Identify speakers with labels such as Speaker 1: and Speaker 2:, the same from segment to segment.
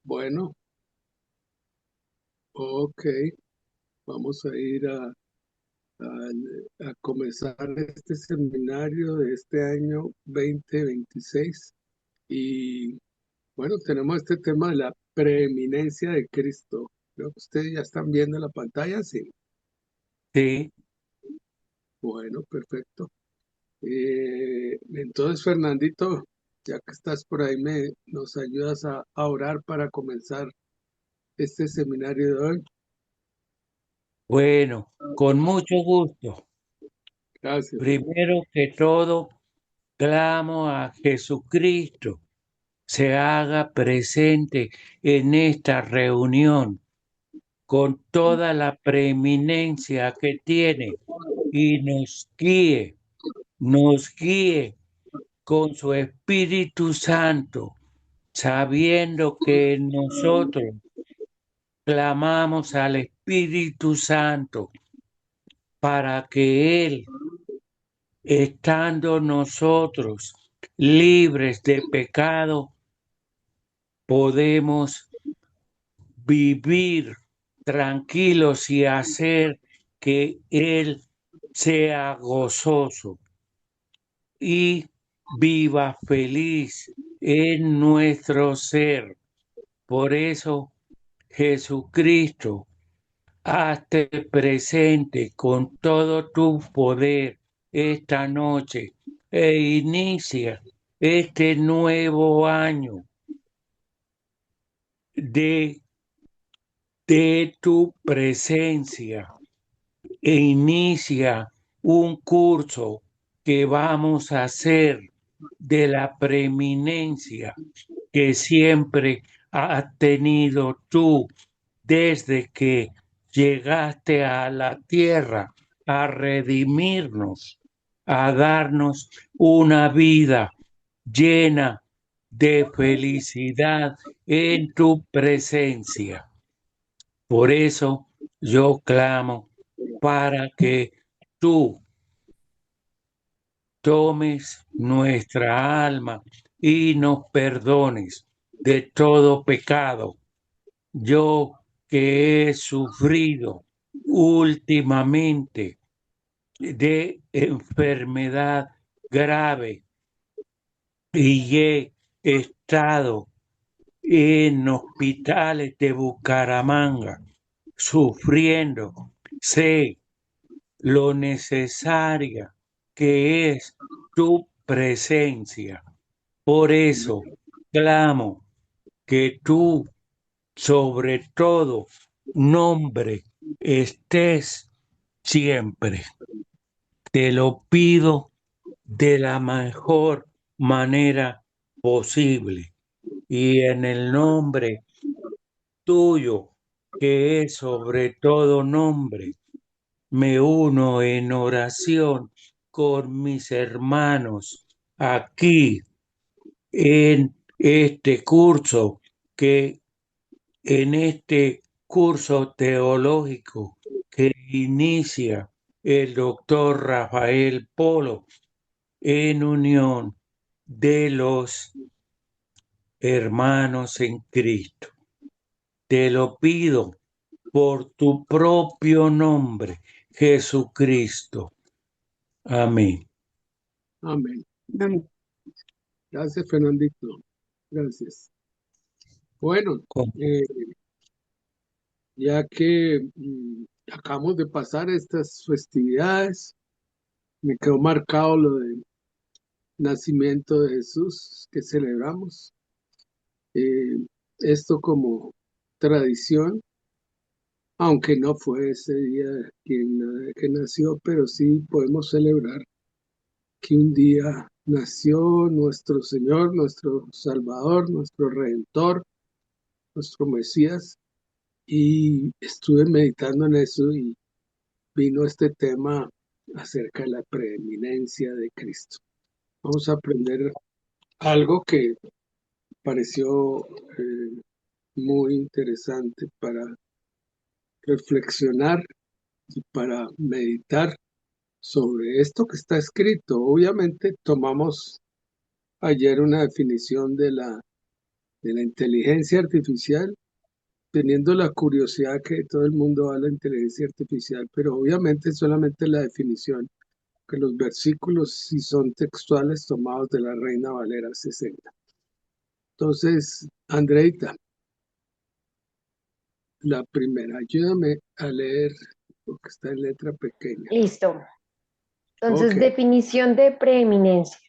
Speaker 1: Bueno, ok, vamos a ir a comenzar este seminario de este año 2026 y bueno, tenemos este tema de la preeminencia de Cristo. Creo que ustedes ya están viendo la pantalla, sí.
Speaker 2: Sí,
Speaker 1: Bueno, perfecto. Entonces, Fernandito, ya que estás por ahí, nos ayudas a orar para comenzar este seminario de hoy.
Speaker 2: bueno, con mucho gusto.
Speaker 1: Gracias.
Speaker 2: Primero que todo, clamo a Jesucristo se haga presente en esta reunión con toda la preeminencia que tiene y nos guíe con su Espíritu Santo, sabiendo que nosotros clamamos al Espíritu Santo para que Él, estando nosotros libres de pecado, podemos vivir tranquilos y hacer que Él sea gozoso y viva feliz en nuestro ser. Por eso, Jesucristo, hazte presente con todo tu poder esta noche e inicia este nuevo año de, de tu presencia e inicia un curso que vamos a hacer de la preeminencia que siempre has tenido tú desde que llegaste a la tierra a redimirnos, a darnos una vida llena de felicidad en tu presencia. Por eso yo clamo para que tú tomes nuestra alma y nos perdones de todo pecado. Yo que he sufrido últimamente de enfermedad grave y he estado en hospitales de Bucaramanga sufriendo, sé lo necesaria que es tu presencia. Por eso clamo que tú, sobre todo nombre, estés siempre. Te lo pido de la mejor manera posible y en el nombre tuyo, que es sobre todo nombre, me uno en oración con mis hermanos aquí en este curso, que en este curso teológico que inicia el doctor Rafael Polo en unión de los hermanos en Cristo. Te lo pido por tu propio nombre, Jesucristo. Amén.
Speaker 1: Amén.
Speaker 3: Amén.
Speaker 1: Gracias, Fernandito. Gracias. Bueno,
Speaker 2: Con-
Speaker 1: eh, ya que acabamos de pasar estas festividades, me quedó marcado lo del nacimiento de Jesús que celebramos. Eh, Esto como tradición, aunque no fue ese día que nació, pero sí podemos celebrar que un día nació nuestro Señor, nuestro Salvador, nuestro Redentor, nuestro Mesías. Y estuve meditando en eso y vino este tema acerca de la preeminencia de Cristo. Vamos a aprender algo que pareció muy interesante para reflexionar y para meditar sobre esto que está escrito. Obviamente tomamos ayer una definición de la de la inteligencia artificial, teniendo la curiosidad que todo el mundo va a la inteligencia artificial, pero obviamente solamente la definición, que los versículos sí son textuales tomados de la Reina Valera 60. Entonces, Andreita, la primera, ayúdame a leer, porque está en letra pequeña.
Speaker 3: Listo.
Speaker 1: Ok,
Speaker 3: Entonces, definición de preeminencia.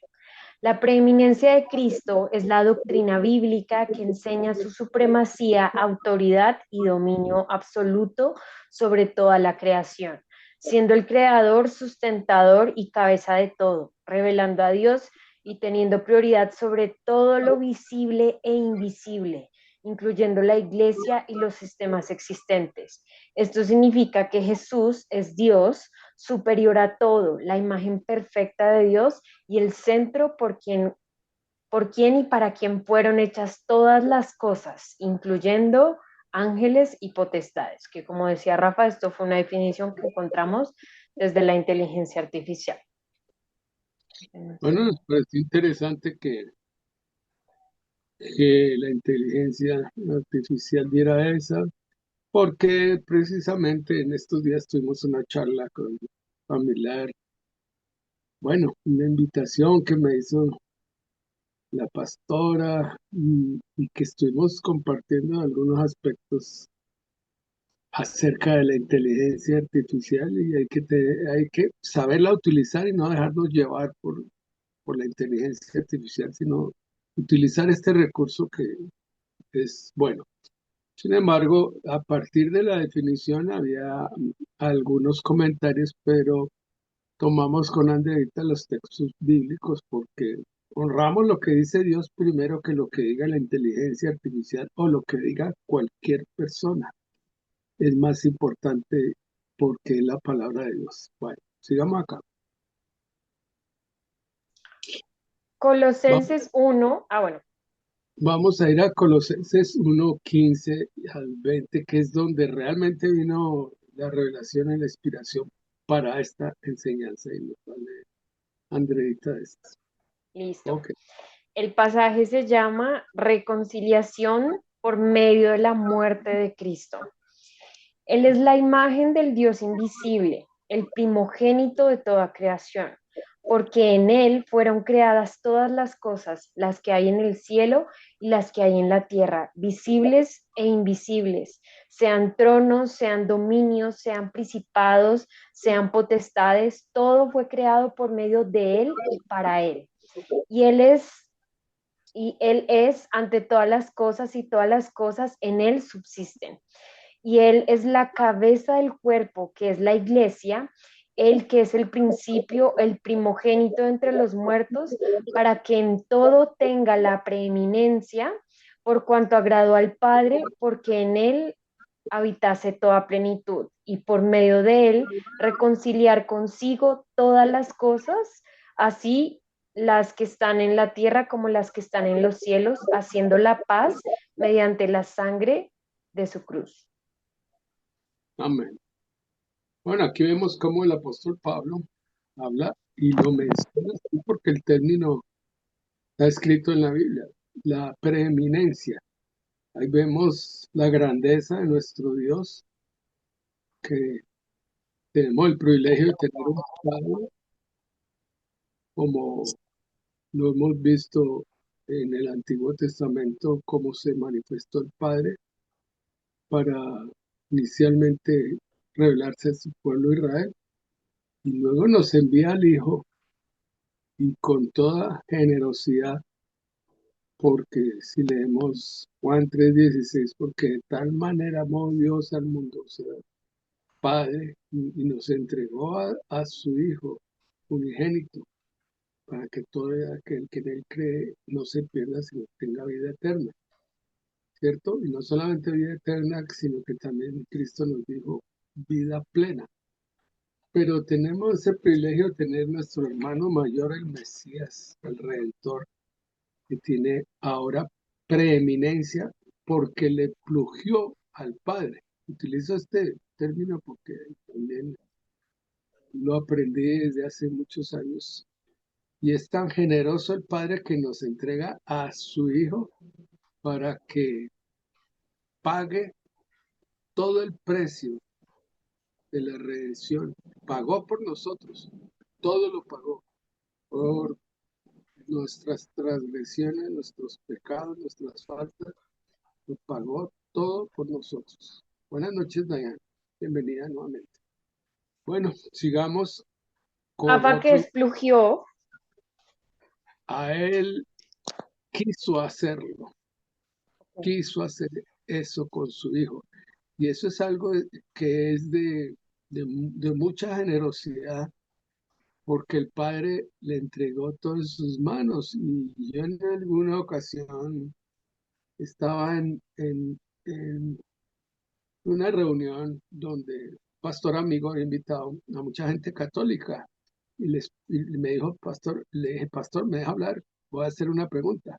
Speaker 3: La preeminencia de Cristo es la doctrina bíblica que enseña su supremacía, autoridad y dominio absoluto sobre toda la creación, siendo el creador, sustentador y cabeza de todo, revelando a Dios y teniendo prioridad sobre todo lo visible e invisible, incluyendo la iglesia y los sistemas existentes. Esto significa que Jesús es Dios superior a todo, la imagen perfecta de Dios y el centro por quien y para quien fueron hechas todas las cosas, incluyendo ángeles y potestades, que como decía Rafa, esto fue una definición que encontramos desde la inteligencia artificial.
Speaker 1: bueno, nos pareció interesante que la inteligencia artificial diera esa, porque precisamente en estos días tuvimos una charla con un familiar, bueno, una invitación que me hizo la pastora y que estuvimos compartiendo algunos aspectos acerca de la inteligencia artificial y hay que saberla utilizar y no dejarnos llevar por la inteligencia artificial, sino utilizar este recurso que es bueno. Sin embargo, a partir de la definición había algunos comentarios, pero tomamos con Andreita los textos bíblicos porque honramos lo que dice Dios primero que lo que diga la inteligencia artificial o lo que diga cualquier persona. Es más importante porque es la palabra de Dios. Bueno, sigamos acá. Va-
Speaker 3: Colosenses 1, bueno,
Speaker 1: Vamos a ir a Colosenses 1:15 al 20, que es donde realmente vino la revelación y la inspiración para esta enseñanza. Y nos va a leer Andreita estas.
Speaker 3: listo.
Speaker 1: Ok.
Speaker 3: El pasaje se llama Reconciliación por medio de la muerte de Cristo. Él es la imagen del Dios invisible, el primogénito de toda creación, porque en Él fueron creadas todas las cosas, las que hay en el cielo y las que hay en la tierra, visibles e invisibles, sean tronos, sean dominios, sean principados, sean potestades, todo fue creado por medio de Él y para Él. Y Él es ante todas las cosas y todas las cosas en Él subsisten y Él es la cabeza del cuerpo, que es la iglesia, Él que es el principio, el primogénito entre los muertos, para que en todo tenga la preeminencia, por cuanto agradó al Padre, porque en Él habitase toda plenitud, y por medio de Él reconciliar consigo todas las cosas, así las que están en la tierra como las que están en los cielos, haciendo la paz mediante la sangre de su cruz.
Speaker 1: Amén. Bueno, aquí vemos cómo el apóstol Pablo habla y lo menciona así porque el término está escrito en la Biblia, la preeminencia. Ahí vemos la grandeza de nuestro Dios, que tenemos el privilegio de tener un Padre, como lo hemos visto en el Antiguo Testamento, cómo se manifestó el Padre para inicialmente revelarse a su pueblo Israel, y luego nos envía al Hijo y con toda generosidad, porque si leemos Juan 3:16, porque de tal manera amó Dios al mundo, o sea, Padre, y nos entregó a su Hijo unigénito, para que todo aquel que en él cree no se pierda, sino tenga vida eterna, ¿cierto? Y no solamente vida eterna, sino que también Cristo nos dijo vida plena. Pero tenemos ese privilegio de tener nuestro hermano mayor, el Mesías, el Redentor, que tiene ahora preeminencia porque le plugió al Padre. Utilizo este término porque también lo aprendí desde hace muchos años. Y es tan generoso el Padre que nos entrega a su Hijo para que pague todo el precio de la redención. Pagó por nosotros, todo lo pagó, por nuestras transgresiones, nuestros pecados, nuestras faltas, lo pagó todo por nosotros. Buenas noches, Dayan. Bienvenida nuevamente. Bueno, sigamos con
Speaker 3: Rafa que
Speaker 1: otro.
Speaker 3: esplugió.
Speaker 1: A él quiso hacer eso con su hijo. Y eso es algo que es de mucha generosidad, porque el Padre le entregó todo en sus manos. Y yo en alguna ocasión estaba en una reunión donde pastor amigo había invitado a mucha gente católica y me dijo, pastor, le dije, pastor, ¿me deja hablar? Voy a hacer una pregunta.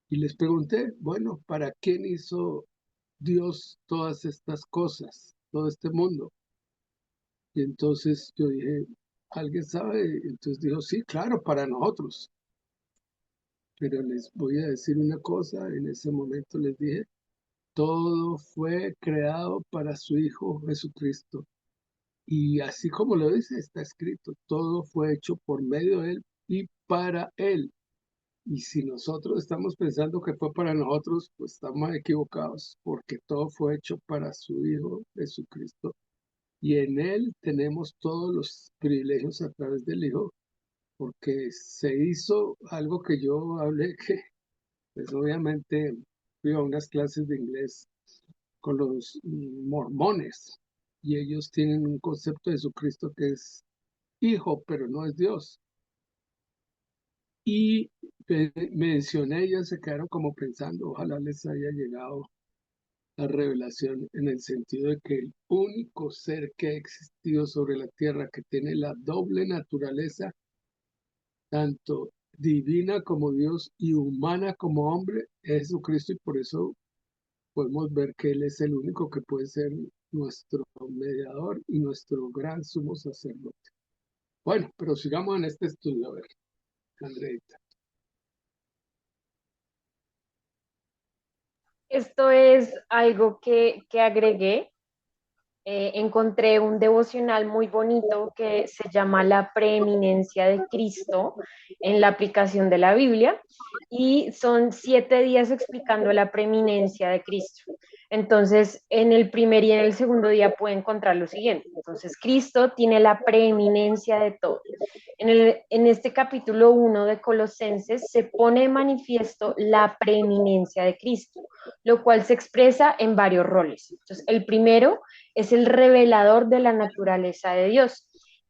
Speaker 1: Y les pregunté, bueno, ¿para quién hizo Dios todas estas cosas, todo este mundo? Y entonces yo dije, ¿alguien sabe? Entonces dijo, sí, claro, para nosotros. Pero les voy a decir una cosa, en ese momento les dije, todo fue creado para su Hijo Jesucristo. Y así como lo dice, está escrito, todo fue hecho por medio de Él y para Él. Y si nosotros estamos pensando que fue para nosotros, pues estamos equivocados, porque todo fue hecho para su Hijo Jesucristo. Y en Él tenemos todos los privilegios a través del Hijo, porque se hizo algo que yo hablé, que pues obviamente fui a unas clases de inglés con los mormones, y ellos tienen un concepto de Jesucristo que es Hijo, pero no es Dios. Y mencioné, ellos se quedaron como pensando, ojalá les haya llegado la revelación en el sentido de que el único ser que ha existido sobre la tierra que tiene la doble naturaleza, tanto divina como Dios y humana como hombre, es Jesucristo, y por eso podemos ver que Él es el único que puede ser nuestro mediador y nuestro gran sumo sacerdote. Bueno, pero sigamos en este estudio, a ver, Andreita.
Speaker 3: Esto es algo que agregué. Encontré un devocional muy bonito que se llama La preeminencia de Cristo en la aplicación de la Biblia y son 7 días explicando la preeminencia de Cristo. Entonces, en el primer y en el segundo día puede encontrar lo siguiente. Entonces, Cristo tiene la preeminencia de todo. En este capítulo 1 de Colosenses se pone de manifiesto la preeminencia de Cristo, lo cual se expresa en varios roles. Entonces, el primero es el revelador de la naturaleza de Dios.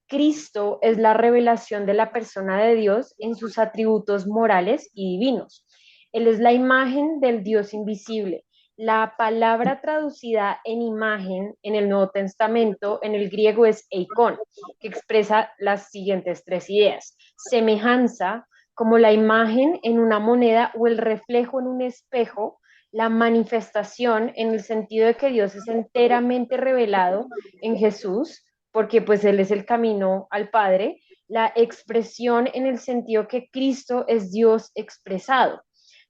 Speaker 3: Cristo es la revelación de la persona de Dios en sus atributos morales y divinos. Él es la imagen del Dios invisible. La palabra traducida en imagen en el Nuevo Testamento en el griego es eikon, que expresa las siguientes 3 ideas. Semejanza, como la imagen en una moneda o el reflejo en un espejo, la manifestación en el sentido de que Dios es enteramente revelado en Jesús, porque pues Él es el camino al Padre, la expresión en el sentido que Cristo es Dios expresado.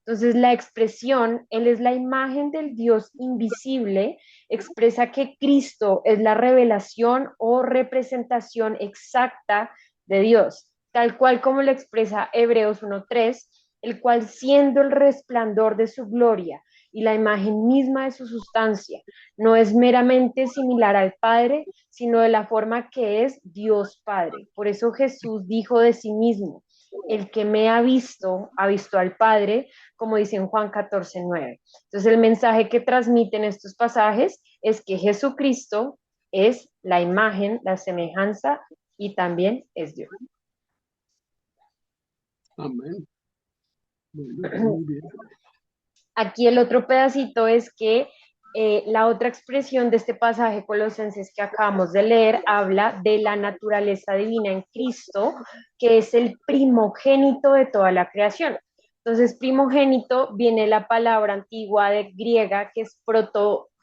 Speaker 3: Entonces, la expresión, Él es la imagen del Dios invisible, expresa que Cristo es la revelación o representación exacta de Dios, tal cual como lo expresa Hebreos 1:3, el cual siendo el resplandor de su gloria y la imagen misma de su sustancia, no es meramente similar al Padre, sino de la forma que es Dios Padre. Por eso Jesús dijo de sí mismo, el que me ha visto al Padre, como dice en Juan 14:9. Entonces el mensaje que transmiten estos pasajes es que Jesucristo es la imagen, la semejanza y también es Dios.
Speaker 1: Amén. Bueno, muy bien.
Speaker 3: Aquí el otro pedacito es que la otra expresión de este pasaje Colosenses que acabamos de leer habla de la naturaleza divina en Cristo, que es el primogénito de toda la creación. Entonces, primogénito viene la palabra antigua de griega que es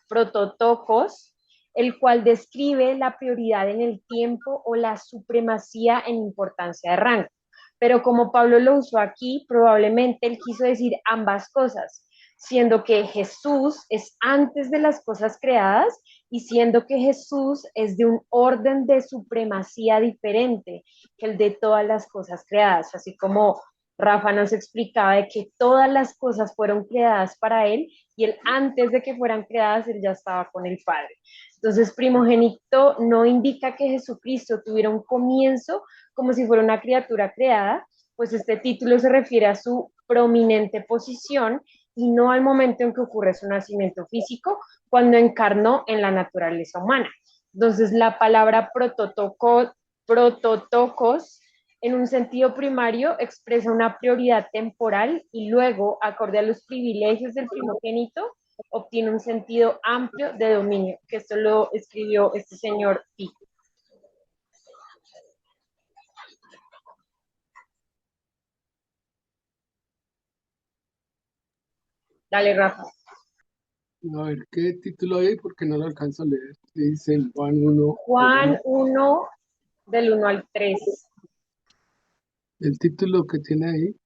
Speaker 3: prototokos, el cual describe la prioridad en el tiempo o la supremacía en importancia de rango. Pero como Pablo lo usó aquí, probablemente él quiso decir ambas cosas. siendo que Jesús es antes de las cosas creadas y siendo que Jesús es de un orden de supremacía diferente que el de todas las cosas creadas, así como Rafa nos explicaba de que todas las cosas fueron creadas para él y él antes de que fueran creadas, él ya estaba con el Padre. Entonces, primogénito no indica que Jesucristo tuviera un comienzo como si fuera una criatura creada, pues este título se refiere a su prominente posición y no al momento en que ocurre su nacimiento físico, cuando encarnó en la naturaleza humana. Entonces, la palabra prototocos, en un sentido primario, expresa una prioridad temporal y luego, acorde a los privilegios del primogénito, obtiene un sentido amplio de dominio, que esto lo escribió este señor Pi. Dale, Rafa.
Speaker 1: A ver, ¿qué título hay? Porque no lo alcanzo a leer. Dice en Juan 1,
Speaker 3: Juan 1, del 1 al 3.
Speaker 1: el título que tiene ahí,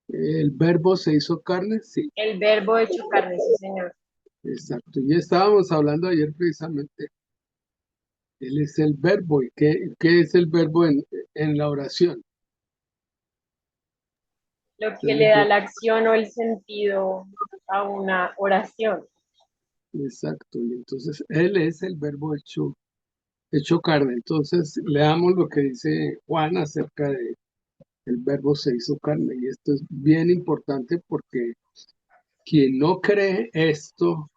Speaker 1: el verbo se hizo carne, sí,
Speaker 3: El verbo hecho carne, sí, señor.
Speaker 1: exacto. Y estábamos hablando ayer precisamente, él es el verbo. ¿Y qué es el verbo en la oración?
Speaker 3: Lo que le
Speaker 1: Entonces,
Speaker 3: da la acción o el sentido a una oración.
Speaker 1: exacto, y entonces él es el verbo hecho carne. Entonces, leamos lo que dice Juan acerca de el verbo se hizo carne. Y esto es bien importante porque quien no cree esto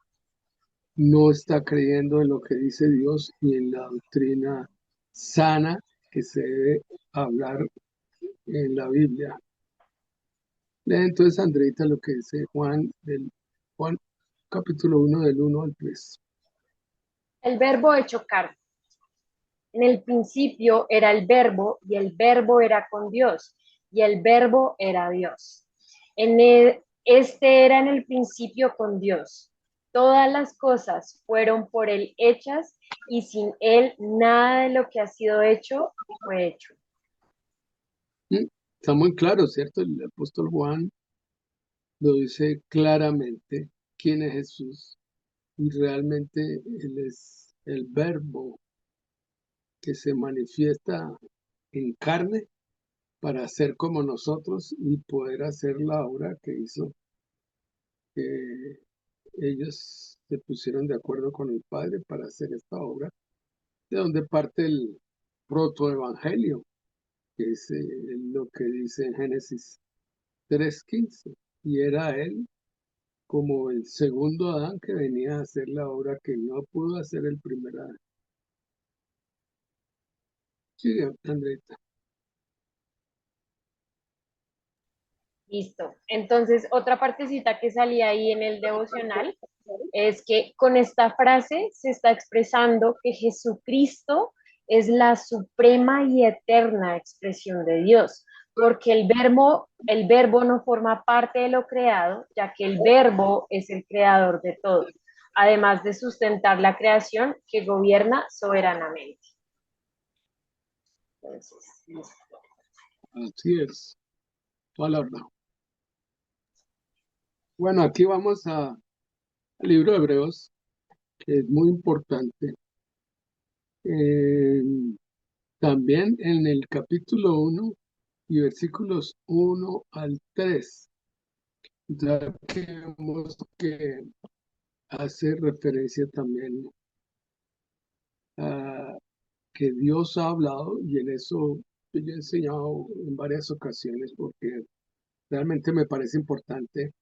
Speaker 1: no está creyendo en lo que dice Dios y en la doctrina sana que se debe hablar en la Biblia. Lee entonces, Andreita, lo que dice Juan capítulo 1 del 1 al 3.
Speaker 3: El verbo hecho carne. En el principio era el verbo y el verbo era con Dios y el verbo era Dios. Este era en el principio con Dios. Todas las cosas fueron por él hechas y sin él nada de lo que ha sido hecho fue hecho.
Speaker 1: Está muy claro, ¿cierto? El apóstol Juan lo dice claramente quién es Jesús y realmente Él es el verbo que se manifiesta en carne para ser como nosotros y poder hacer la obra que hizo, que ellos se pusieron de acuerdo con el Padre para hacer esta obra, de donde parte el protoevangelio, que es lo que dice en Génesis 3:15, y era Él como el segundo Adán que venía a hacer la obra que no pudo hacer el primer Adán. Sí, Andreta.
Speaker 3: Listo. Entonces, otra partecita que salía ahí en el devocional es que con esta frase se está expresando que Jesucristo es la suprema y eterna expresión de Dios, porque el verbo no forma parte de lo creado, ya que el verbo es el creador de todo, además de sustentar la creación que gobierna soberanamente. Entonces, listo.
Speaker 1: Así es, toda la verdad. Bueno, aquí vamos al libro de Hebreos, que es muy importante. Eh, También en el capítulo 1 y versículos 1 al 3, ya que vemos que hace referencia también a que Dios ha hablado, y en eso yo he enseñado en varias ocasiones porque realmente me parece importante.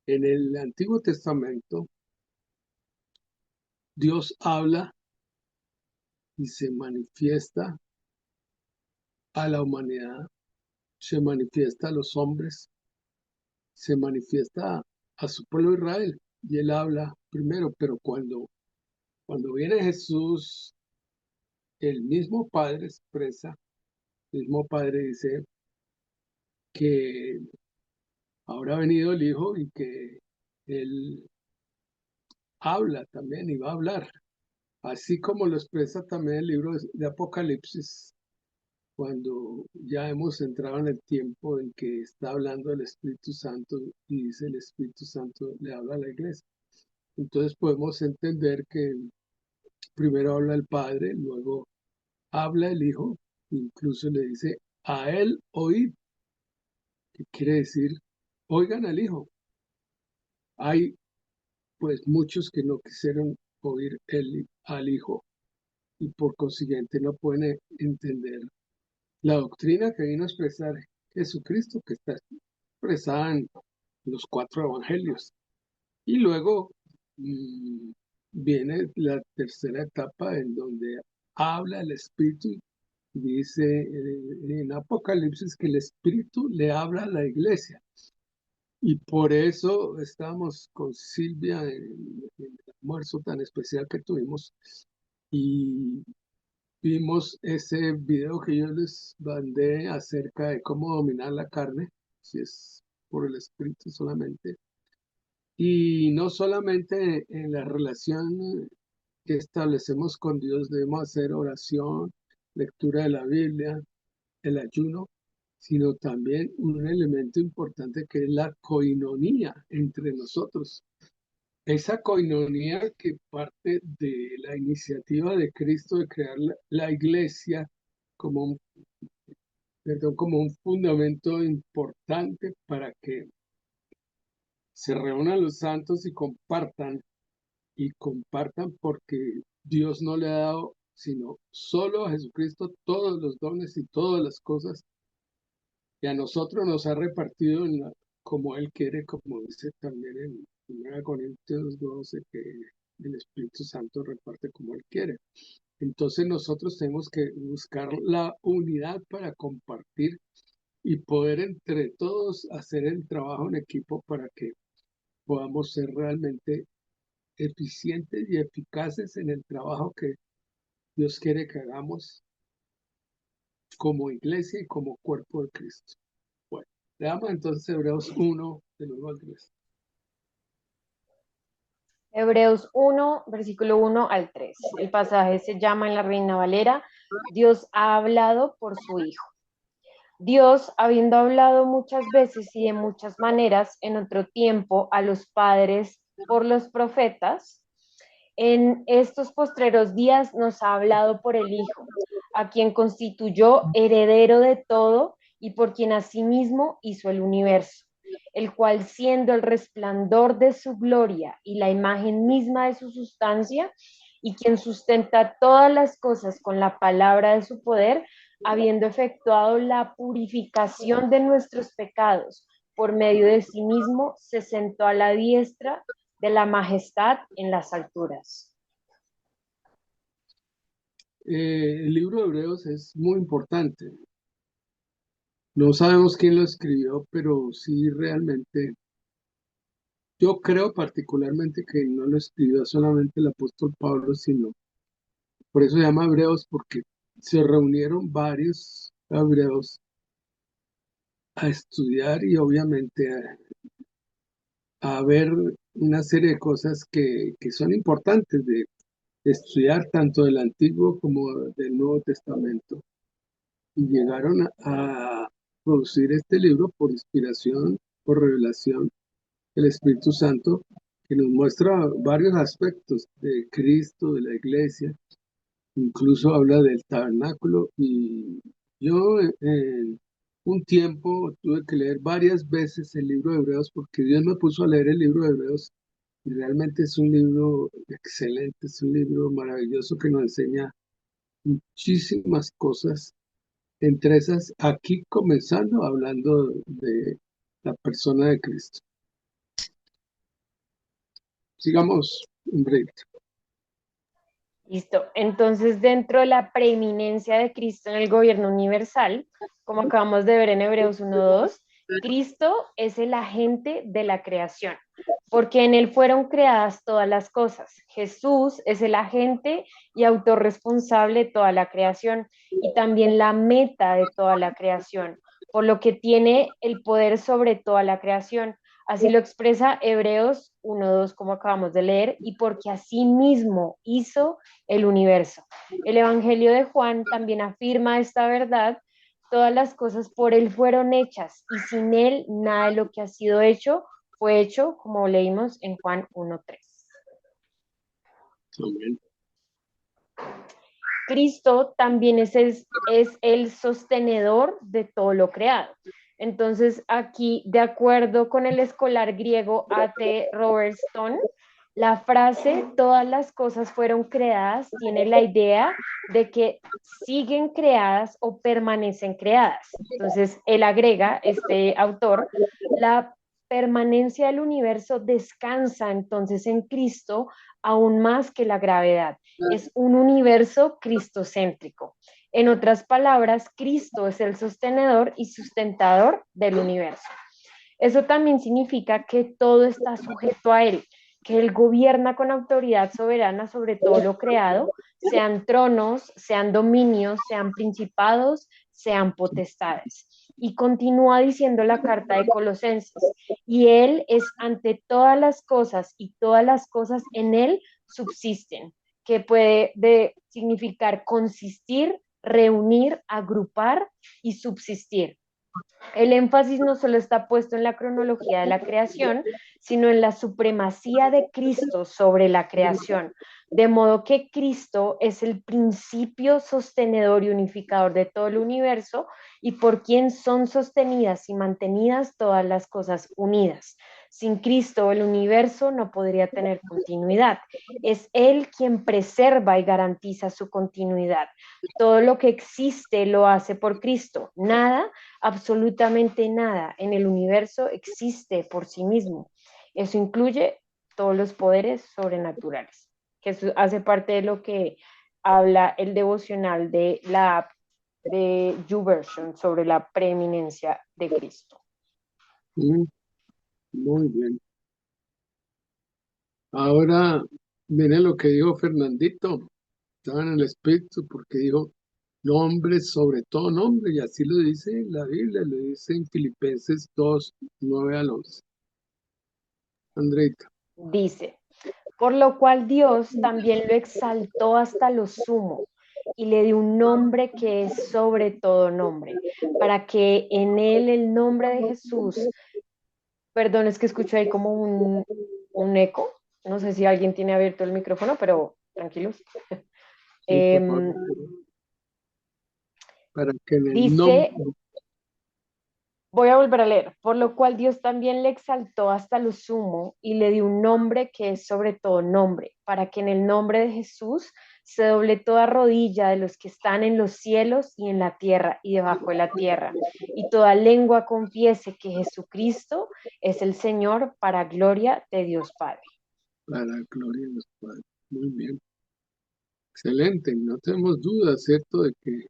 Speaker 1: En el Antiguo Testamento, Dios habla y se manifiesta a la humanidad, se manifiesta a los hombres, se manifiesta a su pueblo Israel, y él habla primero, pero cuando viene Jesús, el mismo Padre expresa, el mismo Padre dice que ahora ha venido el Hijo y que él habla también y va a hablar, así como lo expresa también el libro de Apocalipsis, cuando ya hemos entrado en el tiempo en que está hablando el Espíritu Santo y dice el Espíritu Santo le habla a la iglesia. Entonces podemos entender que primero habla el Padre, luego habla el Hijo, incluso le dice a él oíd, que quiere decir oigan al Hijo. Hay pues muchos que no quisieron oír al Hijo y por consiguiente no pueden entender la doctrina que vino a expresar Jesucristo, que está expresada en los 4 evangelios. Y luego mm, viene la tercera etapa en donde habla el Espíritu. Dice en Apocalipsis que el Espíritu le habla a la iglesia. Y por eso estábamos con Silvia en el almuerzo tan especial que tuvimos y vimos ese video que yo les mandé acerca de cómo dominar la carne, si es por el Espíritu solamente. Y no solamente en la relación que establecemos con Dios, debemos hacer oración, lectura de la Biblia, el ayuno, sino también un elemento importante que es la coinonía entre nosotros. Esa coinonía que parte de la iniciativa de Cristo de crear la iglesia como como un fundamento importante para que se reúnan los santos y compartan porque Dios no le ha dado sino solo a Jesucristo todos los dones y todas las cosas y a nosotros nos ha repartido como Él quiere, como dice también en 1 Corintios 12, que el Espíritu Santo reparte como Él quiere. Entonces nosotros tenemos que buscar la unidad para compartir y poder entre todos hacer el trabajo en equipo para que podamos ser realmente eficientes y eficaces en el trabajo que Dios quiere que hagamos como iglesia y como cuerpo de Cristo. Bueno, leamos entonces Hebreos 1, del 1 al 3.
Speaker 3: Hebreos 1, versículo 1 al 3. El pasaje se llama en la Reina Valera, Dios ha hablado por su Hijo. Dios, habiendo hablado muchas veces y de muchas maneras en otro tiempo a los padres por los profetas, en estos postreros días nos ha hablado por el Hijo, a quien constituyó heredero de todo y por quien asimismo hizo el universo, el cual siendo el resplandor de su gloria y la imagen misma de su sustancia, y quien sustenta todas las cosas con la palabra de su poder, habiendo efectuado la purificación de nuestros pecados por medio de sí mismo, se sentó a la diestra de la majestad en las alturas.
Speaker 1: El libro de Hebreos es muy importante. No sabemos quién lo escribió, pero sí realmente, yo creo particularmente que no lo escribió solamente el apóstol Pablo, sino, por eso se llama Hebreos, porque se reunieron varios hebreos a estudiar y obviamente a ver una serie de cosas que son importantes de estudiar tanto del Antiguo como del Nuevo Testamento. Y llegaron a producir este libro por inspiración, por revelación del Espíritu Santo, que nos muestra varios aspectos de Cristo, de la iglesia, incluso habla del tabernáculo. Y yo en un tiempo tuve que leer varias veces el libro de Hebreos porque Dios me puso a leer el libro de Hebreos y realmente es un libro excelente, es un libro maravilloso que nos enseña muchísimas cosas. Entre esas, aquí comenzando hablando de la persona de Cristo. Sigamos un break.
Speaker 3: Listo. Entonces, dentro de la preeminencia de Cristo en el gobierno universal, como acabamos de ver en Hebreos 1:2, Cristo es el agente de la creación, porque en él fueron creadas todas las cosas. Jesús es el agente y autor responsable de toda la creación y también la meta de toda la creación, por lo que tiene el poder sobre toda la creación, Así lo expresa Hebreos 1:2, como acabamos de leer, y porque así mismo hizo el universo. El Evangelio de Juan también afirma esta verdad. Todas las cosas por él fueron hechas y sin él nada de lo que ha sido hecho fue hecho, como leímos en Juan 1:3.
Speaker 1: Amén.
Speaker 3: Cristo también es el sostenedor de todo lo creado. Entonces, aquí, de acuerdo con el escolar griego A.T. Robertson, la frase todas las cosas fueron creadas tiene la idea de que siguen creadas o permanecen creadas. Entonces, él agrega, este autor, la permanencia del universo descansa entonces en Cristo aún más que la gravedad. Es un universo cristocéntrico. En otras palabras, Cristo es el sostenedor y sustentador del universo. Eso también significa que todo está sujeto a Él, que Él gobierna con autoridad soberana sobre todo lo creado, sean tronos, sean dominios, sean principados, sean potestades. Y continúa diciendo la carta de Colosenses, y Él es ante todas las cosas y todas las cosas en Él subsisten, que puede significar consistir, reunir, agrupar y subsistir. El énfasis no solo está puesto en la cronología de la creación, sino en la supremacía de Cristo sobre la creación, de modo que Cristo es el principio sostenedor y unificador de todo el universo y por quien son sostenidas y mantenidas todas las cosas unidas. Sin Cristo, el universo no podría tener continuidad. Es Él quien preserva y garantiza su continuidad. Todo lo que existe lo hace por Cristo. Nada, absolutamente nada en el universo existe por sí mismo. Eso incluye todos los poderes sobrenaturales, que eso hace parte de lo que habla el devocional de la app de YouVersion sobre la preeminencia de Cristo.
Speaker 1: Muy bien. Ahora, miren lo que dijo Fernandito. Estaba en el espíritu porque dijo nombre sobre todo nombre, y así lo dice la Biblia, lo dice en Filipenses 2:9 al 11. Andreita.
Speaker 3: Dice, por lo cual Dios también lo exaltó hasta lo sumo y le dio un nombre que es sobre todo nombre, para que en él el nombre de Jesús, perdón, es que escucho ahí como un eco, no sé si alguien tiene abierto el micrófono, pero tranquilos.
Speaker 1: Sí, por favor, para que en el nombre.
Speaker 3: Dice, voy a volver a leer, por lo cual Dios también le exaltó hasta lo sumo y le dio un nombre que es sobre todo nombre, para que en el nombre de Jesús se doble toda rodilla de los que están en los cielos y en la tierra y debajo de la tierra, y toda lengua confiese que Jesucristo es el Señor para gloria de Dios Padre.
Speaker 1: Para gloria de Dios Padre. Muy bien. Excelente. No tenemos duda, ¿cierto?, de que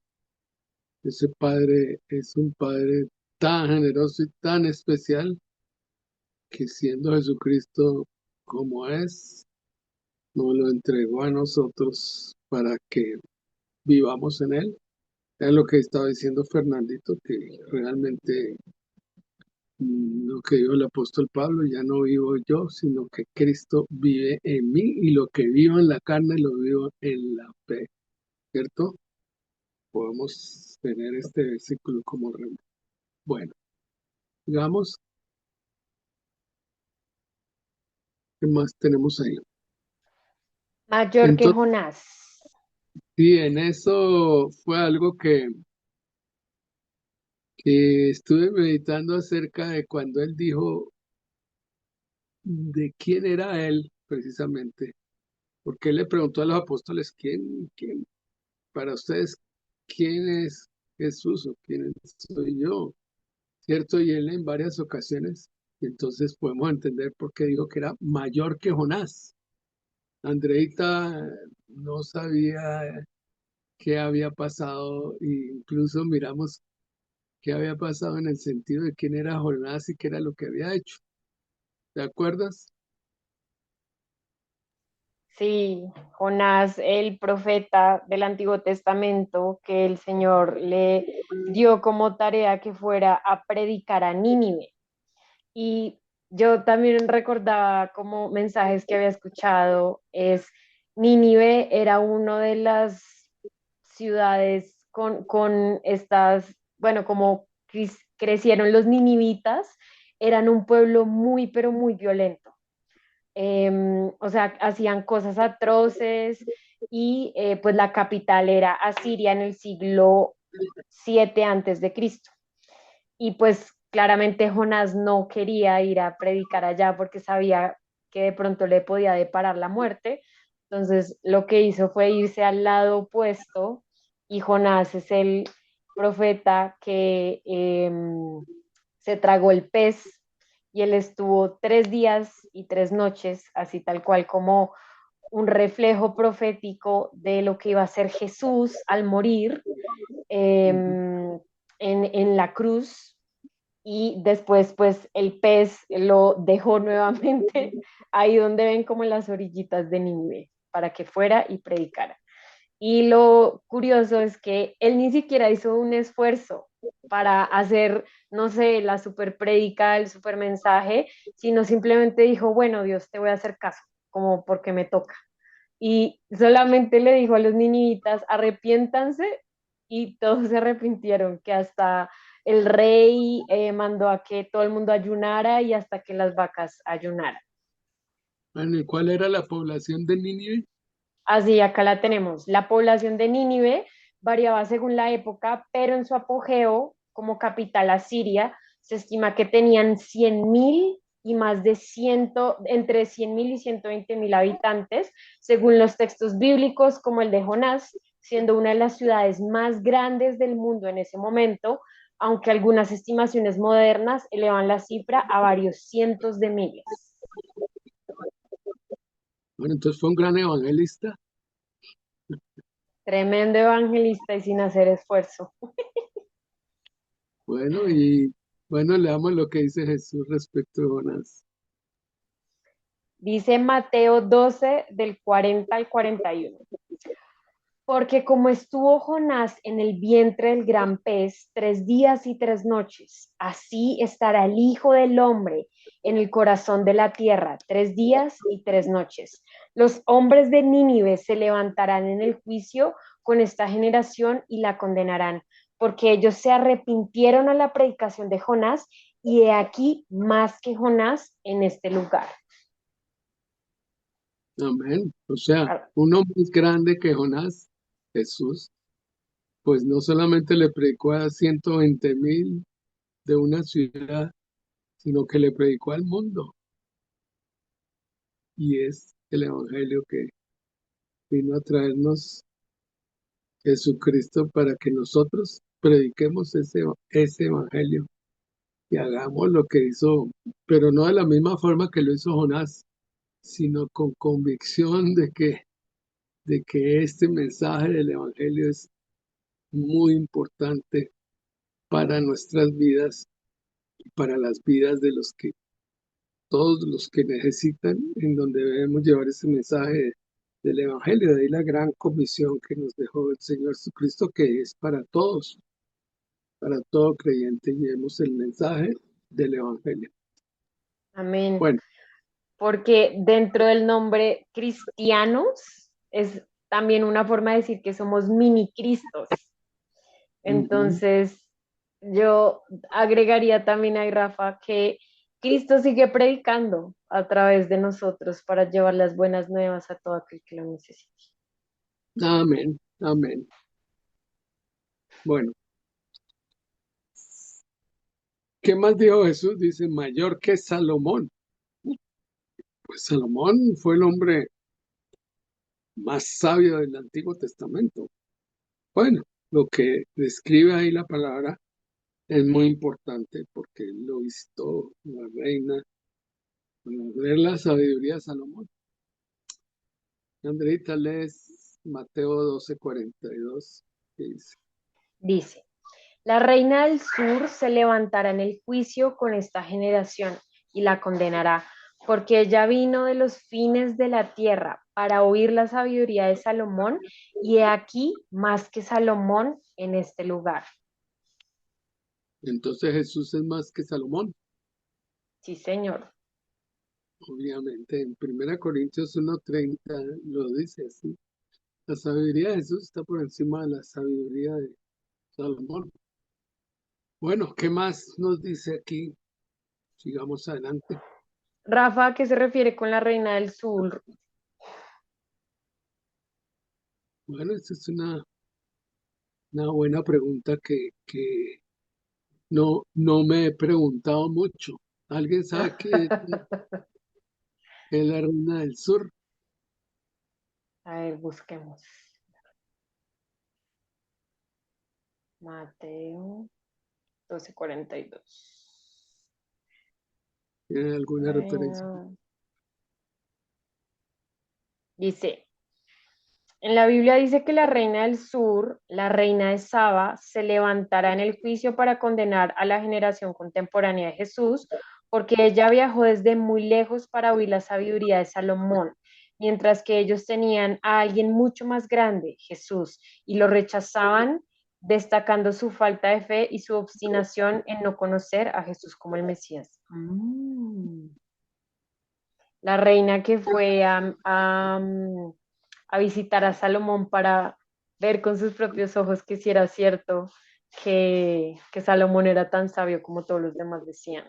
Speaker 1: ese Padre es un Padre tan generoso y tan especial que siendo Jesucristo como es, nos lo entregó a nosotros para que vivamos en Él. Es lo que estaba diciendo Fernandito, que realmente lo que dijo el apóstol Pablo, ya no vivo yo, sino que Cristo vive en mí y lo que vivo en la carne lo vivo en la fe, ¿cierto? Podemos tener este versículo como rey. Bueno, digamos, ¿qué más tenemos ahí?
Speaker 3: Mayor que
Speaker 1: Entonces,
Speaker 3: Jonás.
Speaker 1: sí, en eso fue algo que estuve meditando acerca de cuando él dijo de quién era él precisamente, porque él le preguntó a los apóstoles, ¿quién para ustedes, quién es Jesús o quién soy yo? ¿Cierto? Y él en varias ocasiones, y entonces podemos entender por qué dijo que era mayor que Jonás. Andreita no sabía qué había pasado, e incluso miramos qué había pasado en el sentido de quién era Jonás y qué era lo que había hecho. ¿Te acuerdas?
Speaker 3: Sí, Jonás, el profeta del Antiguo Testamento, que el Señor le dio como tarea que fuera a predicar a Nínive. Y yo también recordaba como mensajes que había escuchado, es Nínive era una de las ciudades con estas, bueno, como crecieron los ninivitas, eran un pueblo muy, pero muy violento. O sea, hacían cosas atroces y pues la capital era Asiria en el siglo 7 antes de Cristo. Y pues claramente Jonás no quería ir a predicar allá porque sabía que de pronto le podía deparar la muerte. Entonces lo que hizo fue irse al lado opuesto y Jonás es el profeta que se tragó el pez y él estuvo 3 días y 3 noches, así tal cual como un reflejo profético de lo que iba a ser Jesús al morir en la cruz y después pues el pez lo dejó nuevamente ahí donde ven como en las orillitas de Nínive para que fuera y predicara. Y lo curioso es que él ni siquiera hizo un esfuerzo para hacer, no sé, la super predica, el super mensaje, sino simplemente dijo, bueno, Dios, te voy a hacer caso, como porque me toca. Y solamente le dijo a los niñitas, arrepiéntanse, y todos se arrepintieron, que hasta el rey mandó a que todo el mundo ayunara y hasta que las vacas ayunaran.
Speaker 1: Bueno, ¿y cuál era la población de Nínive?
Speaker 3: Así, acá la tenemos. La población de Nínive variaba según la época, pero en su apogeo, como capital asiria, se estima que tenían 100.000 y más de 100, entre 100.000 y 120.000 habitantes, según los textos bíblicos, como el de Jonás, siendo una de las ciudades más grandes del mundo en ese momento, aunque algunas estimaciones modernas elevan la cifra a varios cientos de miles.
Speaker 1: Bueno, entonces fue un gran evangelista.
Speaker 3: Tremendo evangelista y sin hacer esfuerzo.
Speaker 1: Bueno, y bueno, leamos lo que dice Jesús respecto a Jonás.
Speaker 3: Dice Mateo 12 del 40 al 41. Porque como estuvo Jonás en el vientre del gran pez 3 días y 3 noches, así estará el Hijo del Hombre en el corazón de la tierra 3 días y 3 noches. Los hombres de Nínive se levantarán en el juicio con esta generación y la condenarán, porque ellos se arrepintieron a la predicación de Jonás y he aquí más que Jonás en este lugar.
Speaker 1: Amén. O sea, uno más grande que Jonás, Jesús, pues no solamente le predicó a 120.000 de una ciudad, sino que le predicó al mundo. Y es el evangelio que vino a traernos Jesucristo para que nosotros prediquemos ese evangelio y hagamos lo que hizo, pero no de la misma forma que lo hizo Jonás, sino con convicción de que este mensaje del evangelio es muy importante para nuestras vidas y para las vidas de todos los que necesitan, en donde debemos llevar ese mensaje del Evangelio. De ahí la gran comisión que nos dejó el Señor Jesucristo, que es para todo creyente, llevemos el mensaje del Evangelio.
Speaker 3: Amén.
Speaker 1: Bueno,
Speaker 3: Porque dentro del nombre cristianos es también una forma de decir que somos mini Cristos.
Speaker 1: ujú,
Speaker 3: Entonces, yo agregaría también ahí, Rafa, que Cristo sigue predicando a través de nosotros para llevar las buenas nuevas a todo aquel que lo necesite.
Speaker 1: amén, amén. Bueno, ¿qué más dijo Jesús? Dice, mayor que Salomón. Pues Salomón fue el hombre más sabio del Antiguo Testamento. Bueno, lo que describe ahí la palabra es muy importante porque él lo visitó la reina para ver la sabiduría de Salomón. Andreita, lees Mateo 12:42, que dice,
Speaker 3: Dice, la reina del sur se levantará en el juicio con esta generación y la condenará, porque ella vino de los fines de la tierra para oír la sabiduría de Salomón, y he aquí más que Salomón en este lugar.
Speaker 1: entonces Jesús es más que Salomón.
Speaker 3: Sí, señor.
Speaker 1: obviamente, en 1 Corintios 1:30 lo dice así. La sabiduría de Jesús está por encima de la sabiduría de Salomón. Bueno, ¿qué más nos dice aquí? Sigamos adelante.
Speaker 3: Rafa, ¿a qué se refiere con la reina del sur?
Speaker 1: Bueno, esta es una buena pregunta que no me he preguntado mucho. ¿Alguien sabe qué es la reina del sur?
Speaker 3: A ver, busquemos. Mateo 12:42.
Speaker 1: ¿Tiene alguna referencia?
Speaker 3: Reina. Dice, en la Biblia dice que la reina del sur, la reina de Saba, se levantará en el juicio para condenar a la generación contemporánea de Jesús, porque ella viajó desde muy lejos para oír la sabiduría de Salomón, mientras que ellos tenían a alguien mucho más grande, Jesús, y lo rechazaban, destacando su falta de fe y su obstinación en no conocer a Jesús como el Mesías. La reina que fue a visitar a Salomón para ver con sus propios ojos que si era cierto que Salomón era tan sabio como todos los demás decían.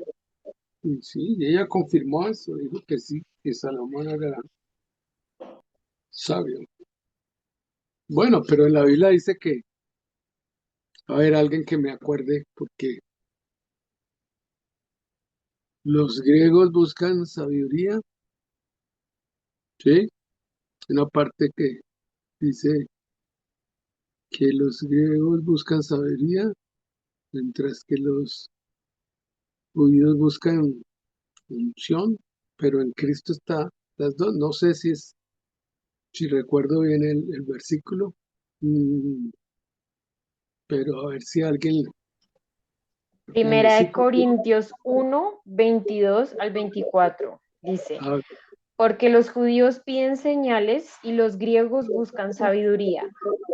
Speaker 1: Y sí, ella confirmó eso, dijo que sí, que Salomón era sabio. Bueno, pero en la Biblia dice que, a ver, alguien que me acuerde, porque los griegos buscan sabiduría, ¿sí? Una parte que dice que los griegos buscan sabiduría, mientras que los judíos buscan unción, pero en Cristo está las dos. No sé si recuerdo bien el versículo, mm, pero a ver si alguien me lo
Speaker 3: Primera de
Speaker 1: cita.
Speaker 3: Corintios 1:22 al 24 dice,
Speaker 1: Ah,
Speaker 3: porque los judíos piden señales y los griegos buscan sabiduría,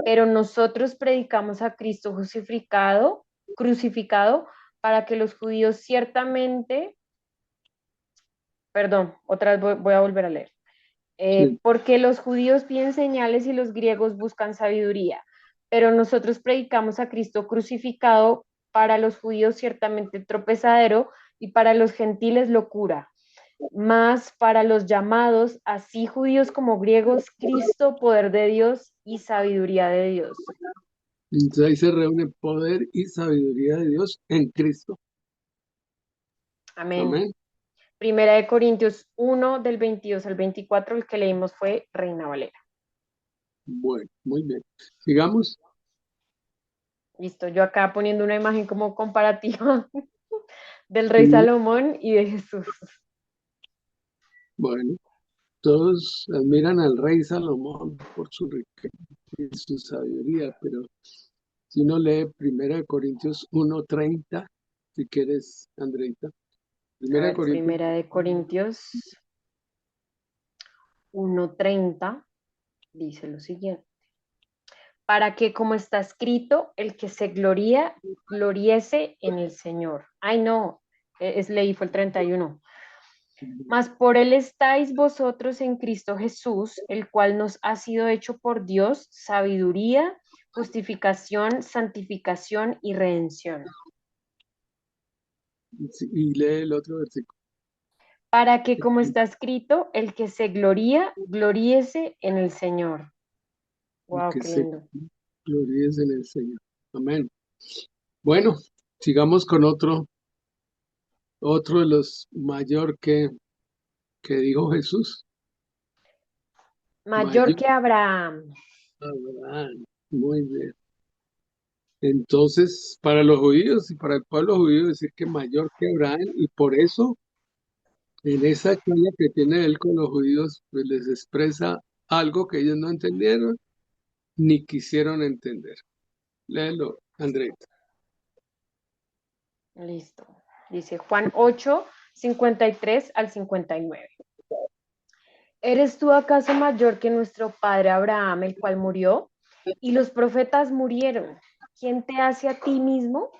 Speaker 3: pero nosotros predicamos a Cristo crucificado, para que los judíos ciertamente, perdón, otra vez voy a volver a leer.
Speaker 1: sí,
Speaker 3: Porque los judíos piden señales y los griegos buscan sabiduría, pero nosotros predicamos a Cristo crucificado, para los judíos ciertamente tropezadero y para los gentiles locura, más para los llamados, así judíos como griegos, Cristo, poder de Dios y sabiduría de Dios.
Speaker 1: entonces ahí se reúne poder y sabiduría de Dios en Cristo.
Speaker 3: Amén.
Speaker 1: Amén.
Speaker 3: Primera de Corintios 1:22 al 24, el que leímos fue Reina Valera.
Speaker 1: Bueno, muy bien. Sigamos.
Speaker 3: Listo, yo acá poniendo una imagen como comparativa del rey
Speaker 1: Sí,
Speaker 3: Salomón y de Jesús.
Speaker 1: bueno, todos admiran al rey Salomón por su riqueza y su sabiduría, pero si uno lee 1 Corintios 1:30, si quieres, Andreita,
Speaker 3: A
Speaker 1: 1
Speaker 3: ver,
Speaker 1: Corintios,
Speaker 3: Primera de Corintios 1:30 dice lo siguiente. Para que, como está escrito, el que se gloría, gloriese en el Señor. Ay, no, leí, fue el 31. Mas por él estáis vosotros en Cristo Jesús, el cual nos ha sido hecho por Dios sabiduría, justificación, santificación y redención.
Speaker 1: y lee el otro versículo,
Speaker 3: Para que, como está escrito, el que se gloría, gloríese en el Señor. Wow,
Speaker 1: que
Speaker 3: qué
Speaker 1: se
Speaker 3: lindo.
Speaker 1: gloríes en el Señor. Amén. Bueno, sigamos con otro de los mayor que dijo Jesús.
Speaker 3: Mayor
Speaker 1: Mayor.
Speaker 3: que Abraham.
Speaker 1: Abraham. Muy bien. Entonces, para los judíos y para el pueblo judío, decir que mayor que Abraham, y por eso en esa charla que tiene él con los judíos, pues les expresa algo que ellos no entendieron ni quisieron entender. Léelo, Andrés.
Speaker 3: Listo. Dice Juan 8:53 al 59. ¿Eres tú acaso mayor que nuestro padre Abraham, el cual murió? Y los profetas murieron. ¿Quién te hace a ti mismo?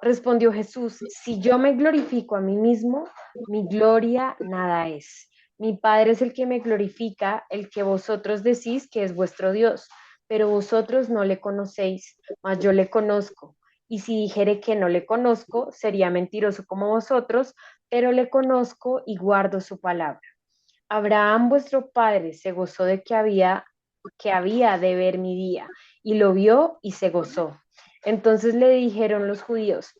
Speaker 3: Respondió Jesús, si yo me glorifico a mí mismo, mi gloria nada es. Mi Padre es el que me glorifica, el que vosotros decís que es vuestro Dios, pero vosotros no le conocéis, mas yo le conozco. Y si dijere que no le conozco, sería mentiroso como vosotros, pero le conozco y guardo su palabra. Abraham vuestro padre se gozó de que había de ver mi día, y lo vio y se gozó. Entonces le dijeron los judíos,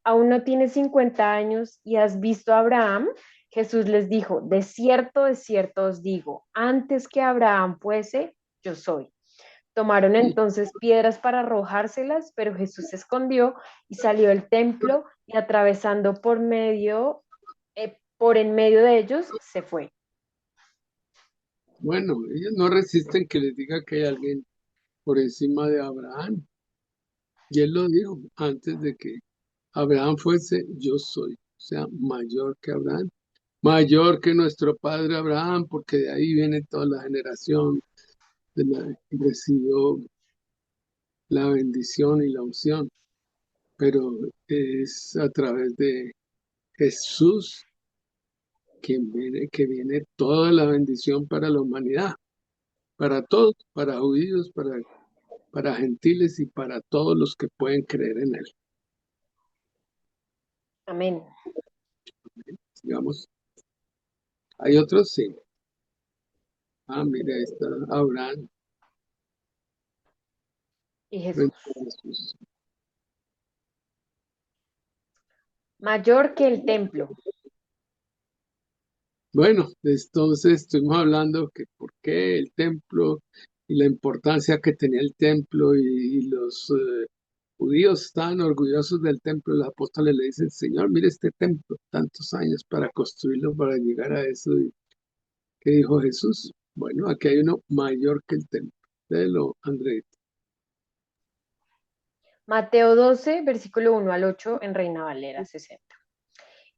Speaker 3: ¿aún no tienes 50 años y has visto a Abraham? Jesús les dijo, de cierto os digo, antes que Abraham fuese, yo soy. Tomaron entonces piedras para arrojárselas, pero Jesús se escondió y salió del templo y atravesando por en medio de ellos, se fue.
Speaker 1: Bueno, ellos no resisten que les diga que hay alguien por encima de Abraham. Y él lo dijo antes de que Abraham fuese, yo soy. O sea, mayor que Abraham, mayor que nuestro padre Abraham, porque de ahí viene toda la generación de la que recibió la bendición y la unción. Pero es a través de Jesús que viene toda la bendición para la humanidad, para todos, para judíos, para gentiles y para todos los que pueden creer en él.
Speaker 3: Amén.
Speaker 1: Digamos, hay otros, sí. Ah, mira, ahí está Abraham
Speaker 3: Y Jesús.
Speaker 1: frente a Jesús.
Speaker 3: Mayor que el templo.
Speaker 1: Bueno, entonces estuvimos hablando que por qué el templo y la importancia que tenía el templo y los judíos estaban orgullosos del templo. Los apóstoles le dicen, Señor, mire este templo, tantos años para construirlo, para llegar a eso. ¿Y qué dijo Jesús? Bueno, aquí hay uno mayor que el templo. Léelo, André.
Speaker 3: Mateo 12, versículo 1 al 8 en Reina Valera 60.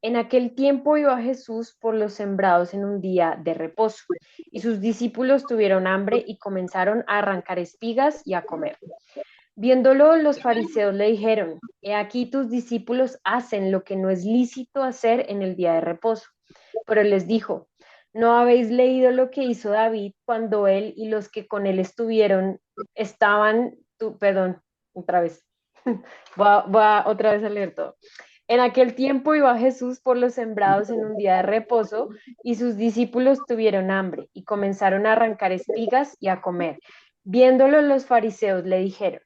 Speaker 3: En aquel tiempo iba Jesús por los sembrados en un día de reposo, y sus discípulos tuvieron hambre y comenzaron a arrancar espigas y a comer. Viéndolo, los fariseos le dijeron, he aquí tus discípulos hacen lo que no es lícito hacer en el día de reposo. Pero él les dijo, ¿no habéis leído lo que hizo David cuando él y los que con él perdón, otra vez, voy a otra vez a leer todo. En aquel tiempo iba Jesús por los sembrados en un día de reposo y sus discípulos tuvieron hambre y comenzaron a arrancar espigas y a comer. Viéndolo los fariseos le dijeron,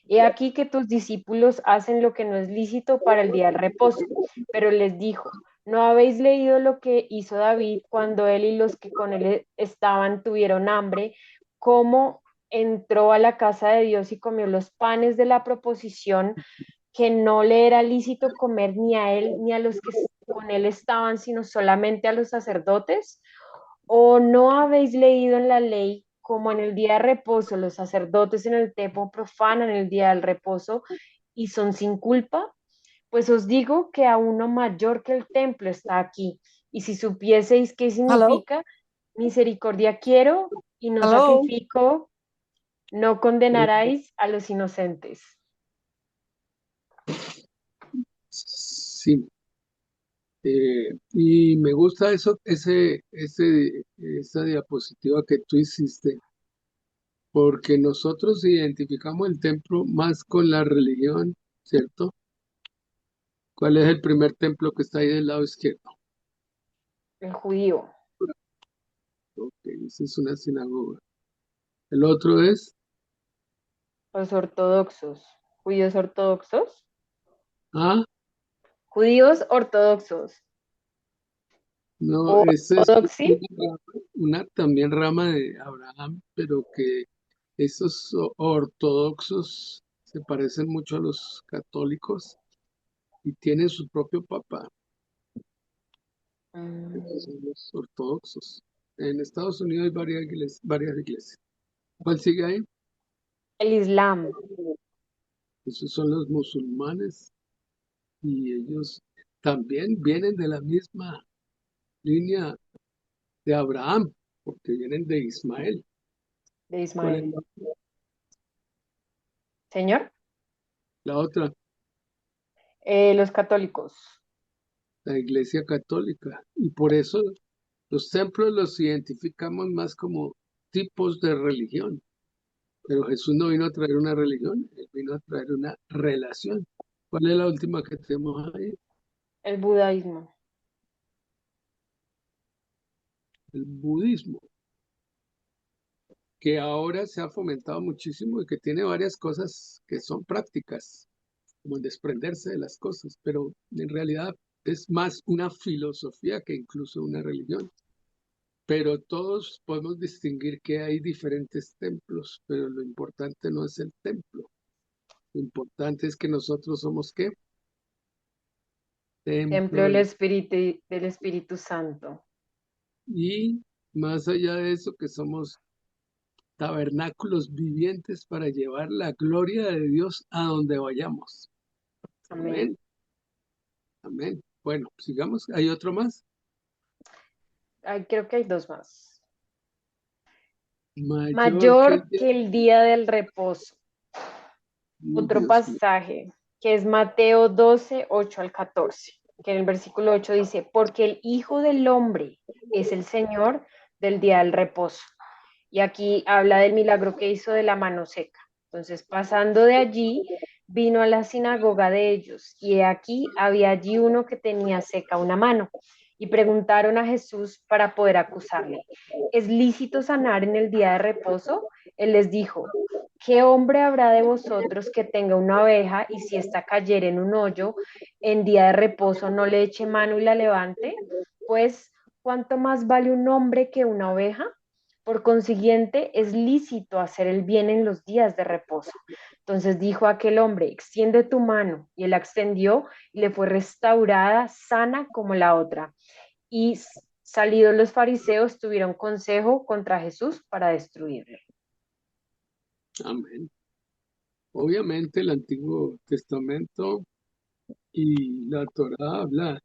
Speaker 3: he aquí que tus discípulos hacen lo que no es lícito para el día del reposo. Pero les dijo, ¿no habéis leído lo que hizo David cuando él y los que con él estaban tuvieron hambre? ¿Cómo entró a la casa de Dios y comió los panes de la proposición que no le era lícito comer ni a él ni a los que con él estaban, sino solamente a los sacerdotes? ¿O no habéis leído en la ley como en el día de reposo los sacerdotes en el templo profanan el día del reposo y son sin culpa? Pues os digo que a uno mayor que el templo está aquí. Y si supieseis qué
Speaker 4: Hello,
Speaker 3: significa misericordia quiero y no
Speaker 4: hello.
Speaker 3: sacrifico, no condenaráis a los inocentes.
Speaker 1: Sí, y me gusta esa diapositiva que tú hiciste, porque nosotros identificamos el templo más con la religión, ¿cierto? ¿Cuál es el primer templo que está ahí del lado izquierdo?
Speaker 3: El judío,
Speaker 1: Ok, esa es una sinagoga. El otro es,
Speaker 3: los ortodoxos, judíos ortodoxos,
Speaker 1: ah,
Speaker 3: judíos ortodoxos,
Speaker 1: no,
Speaker 3: o
Speaker 1: esa es
Speaker 3: ortodoxi,
Speaker 1: una también rama de Abraham, pero que esos ortodoxos se parecen mucho a los católicos y tienen su propio papa. Esos son los ortodoxos. En Estados Unidos hay varias iglesias. ¿Cuál sigue ahí?
Speaker 3: el Islam,
Speaker 1: Esos son los musulmanes y ellos también vienen de la misma línea de Abraham, porque vienen de Ismael.
Speaker 3: de
Speaker 1: ¿Cuál es
Speaker 3: Ismael. Señor,
Speaker 1: la otra?
Speaker 3: Los católicos.
Speaker 1: La Iglesia Católica. Y por eso los templos los identificamos más como tipos de religión. Pero Jesús no vino a traer una religión, Él vino a traer una relación. ¿Cuál es la última que tenemos ahí?
Speaker 3: El budaísmo.
Speaker 1: El budismo, que ahora se ha fomentado muchísimo y que tiene varias cosas que son prácticas, como el desprenderse de las cosas, pero en realidad es más una filosofía que incluso una religión. Pero todos podemos distinguir que hay diferentes templos, pero lo importante no es el templo. Lo importante es que nosotros somos ¿qué?
Speaker 3: Templo
Speaker 1: Templo
Speaker 3: del Espíritu Santo.
Speaker 1: y más allá de eso, que somos tabernáculos vivientes para llevar la gloria de Dios a donde vayamos.
Speaker 3: Amén.
Speaker 1: Amén, amén. Bueno, sigamos. ¿Hay otro más?
Speaker 3: Ay, creo que hay dos más.
Speaker 1: Mayor que el
Speaker 3: Mayor
Speaker 1: día.
Speaker 3: que el día del reposo. Otro
Speaker 1: Dios mío.
Speaker 3: pasaje que es Mateo 12, 8 al 14, que en el versículo 8 dice, porque el Hijo del Hombre es el Señor del día del reposo. Y aquí habla del milagro que hizo de la mano seca. Entonces, pasando de allí, vino a la sinagoga de ellos, y he aquí había allí uno que tenía seca una mano. Y preguntaron a Jesús para poder acusarle, ¿es lícito sanar en el día de reposo? Él les dijo, ¿qué hombre habrá de vosotros que tenga una oveja y si ésta cayere en un hoyo, en día de reposo no le eche mano y la levante? Pues, ¿cuánto más vale un hombre que una oveja? Por consiguiente, es lícito hacer el bien en los días de reposo. Entonces dijo aquel hombre, extiende tu mano. Y él la extendió y le fue restaurada sana como la otra. Y salidos los fariseos tuvieron consejo contra Jesús para destruirle.
Speaker 1: Amén. Obviamente el Antiguo Testamento y la Torá habla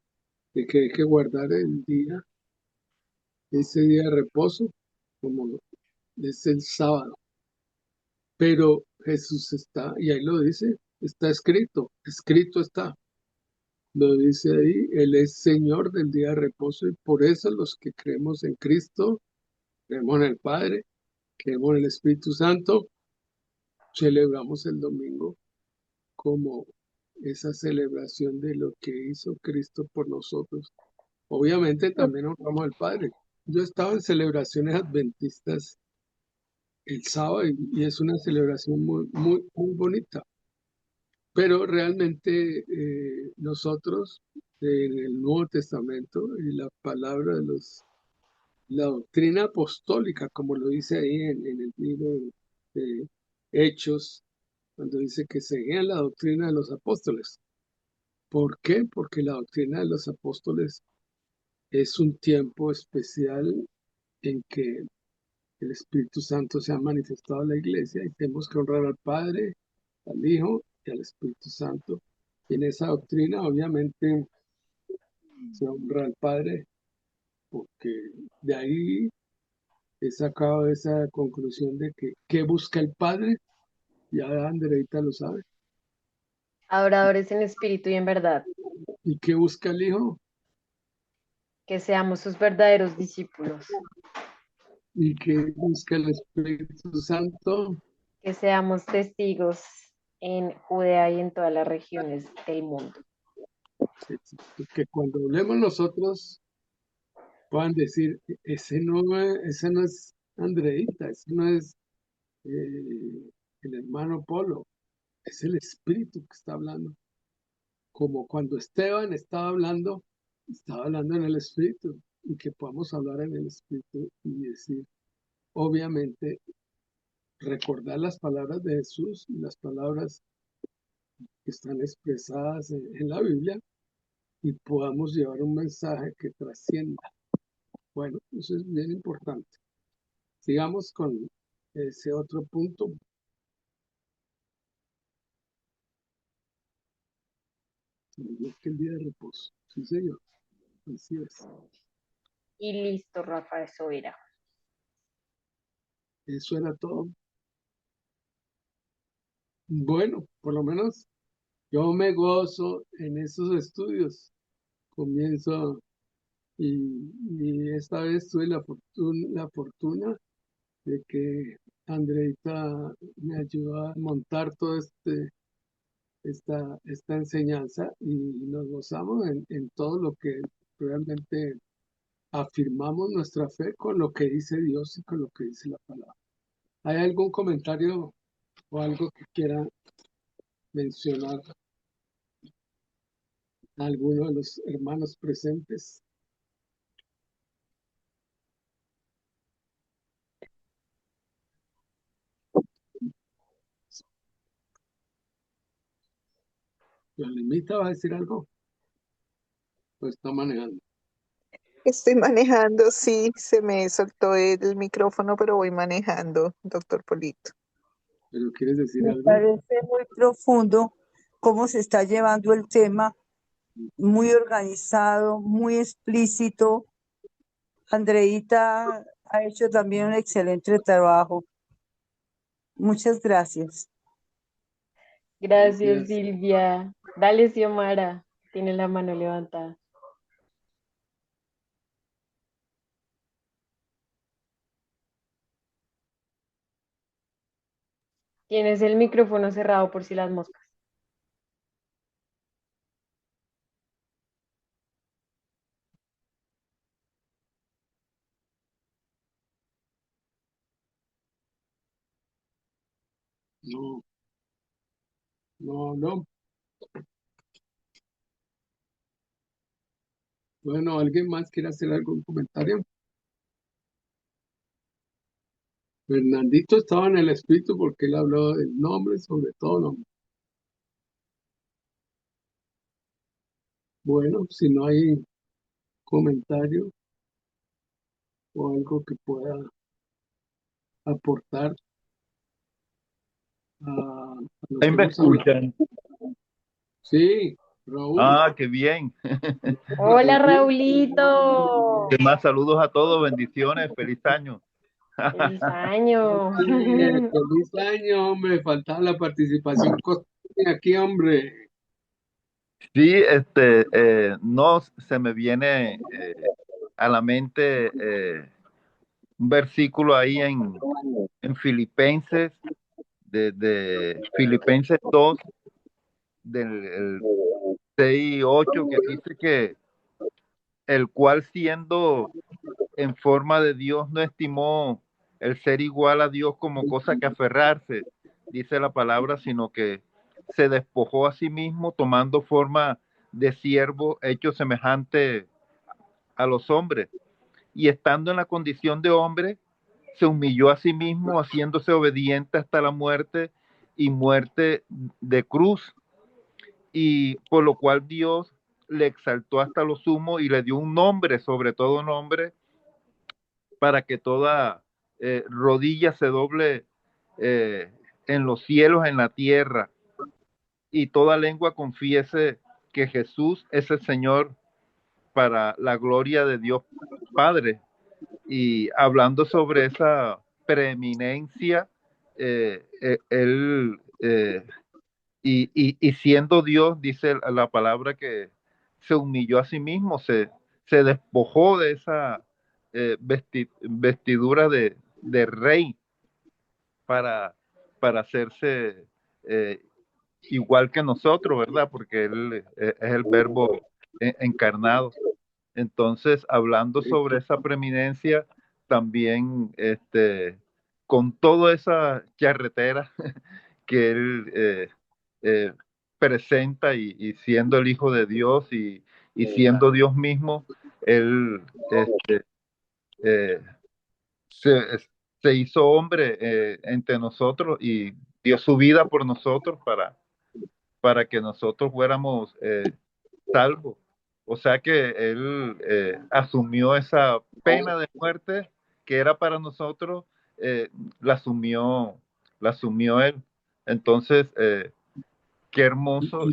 Speaker 1: de que hay que guardar el día, ese día de reposo, como es el sábado. Pero Jesús está, y ahí lo dice, está escrito, escrito está. Lo dice ahí, Él es Señor del día de reposo y por eso los que creemos en Cristo, creemos en el Padre, creemos en el Espíritu Santo, celebramos el domingo como esa celebración de lo que hizo Cristo por nosotros. Obviamente también honramos al Padre. Yo estaba en celebraciones adventistas el sábado y es una celebración muy, muy, muy bonita. Pero realmente nosotros en el Nuevo Testamento y la palabra de la doctrina apostólica, como lo dice ahí en el libro de Hechos, cuando dice que seguían la doctrina de los apóstoles. ¿Por qué? Porque la doctrina de los apóstoles es un tiempo especial en que el Espíritu Santo se ha manifestado en la iglesia y tenemos que honrar al Padre, al Hijo y al Espíritu Santo. Y en esa doctrina, obviamente, se honra al Padre, porque de ahí he sacado esa conclusión de que ¿qué busca el Padre? Ya Andreita lo sabe.
Speaker 3: Adoradores en espíritu y en verdad,
Speaker 1: ¿Y qué busca el Hijo?
Speaker 3: que seamos sus verdaderos discípulos,
Speaker 1: ¿Y qué busca el Espíritu Santo?
Speaker 3: que seamos testigos en Judea y en todas las regiones del mundo.
Speaker 1: Que cuando hablemos nosotros puedan decir, ese no es Andreita, ese no es el hermano Polo, es el Espíritu que está hablando. Como cuando Esteban estaba hablando en el Espíritu, y que podamos hablar en el Espíritu y decir, obviamente, recordar las palabras de Jesús y las palabras que están expresadas en la Biblia y podamos llevar un mensaje que trascienda. Bueno, eso es bien importante. Sigamos con ese otro punto. Es que el día de reposo. Sí, señor. Así es.
Speaker 3: Y listo, Rafa, eso era.
Speaker 1: Eso era todo. Bueno, por lo menos Yo me gozo en esos estudios. Comienzo y esta vez tuve la fortuna de que Andreita me ayudó a montar todo esta enseñanza y nos gozamos en todo lo que realmente afirmamos nuestra fe con lo que dice Dios y con lo que dice la palabra. ¿Hay algún comentario o algo que quiera mencionar a alguno de los hermanos presentes? ¿La limita va a decir algo? Pues está manejando.
Speaker 4: Estoy manejando, sí, se me soltó el micrófono, pero voy manejando, doctor Polito.
Speaker 1: ¿Pero quieres decir
Speaker 5: Me
Speaker 1: algo?
Speaker 5: parece muy profundo cómo se está llevando el tema, muy organizado, muy explícito. Andreita ha hecho también un excelente trabajo. Muchas gracias.
Speaker 3: Gracias,
Speaker 1: Gracias.
Speaker 3: Silvia. Dale, Xiomara. Tiene la mano levantada. Tienes el micrófono cerrado por si las moscas.
Speaker 1: No, no, no. Bueno, ¿alguien más quiere hacer algún comentario? Fernandito estaba en el espíritu porque él habló del nombre, sobre todo nombre. Bueno, si no hay comentario o algo que pueda aportar a lo
Speaker 6: Ahí
Speaker 1: que
Speaker 6: me
Speaker 1: hemos hablado.
Speaker 6: escuchan.
Speaker 1: Sí, Raúl.
Speaker 6: Ah, qué bien.
Speaker 3: Hola, Raulito.
Speaker 6: ¿Qué más? Saludos a todos, bendiciones, feliz año.
Speaker 3: Feliz año.
Speaker 1: Feliz año, hombre. Faltaba la participación costeña aquí, hombre.
Speaker 6: Sí, no se me viene a la mente un versículo ahí en Filipenses, de Filipenses 2, del 6 y 8, que dice que el cual siendo en forma de Dios no estimó el ser igual a Dios como cosa que aferrarse, dice la palabra, sino que se despojó a sí mismo tomando forma de siervo hecho semejante a los hombres y estando en la condición de hombre, se humilló a sí mismo haciéndose obediente hasta la muerte y muerte de cruz, y por lo cual Dios le exaltó hasta lo sumo y le dio un nombre sobre todo nombre, para que toda rodilla se doble eh, en los cielos, en la tierra, y toda lengua confiese que Jesús es el Señor, para la gloria de Dios Padre. Y hablando sobre esa preeminencia, él, y siendo Dios, dice la palabra que se humilló a sí mismo, se despojó de esa vestidura de rey para, para hacerse igual que nosotros, ¿verdad? Porque Él es el verbo encarnado. Entonces, hablando sobre esa preeminencia, también con toda esa charretera que Él eh, presenta, y siendo el Hijo de Dios y siendo Dios mismo, Él eh, se, se hizo hombre entre nosotros y dio su vida por nosotros para que nosotros fuéramos salvos. O sea que Él asumió esa pena de muerte que era para nosotros, eh, la asumió, la asumió Él. Entonces, qué hermoso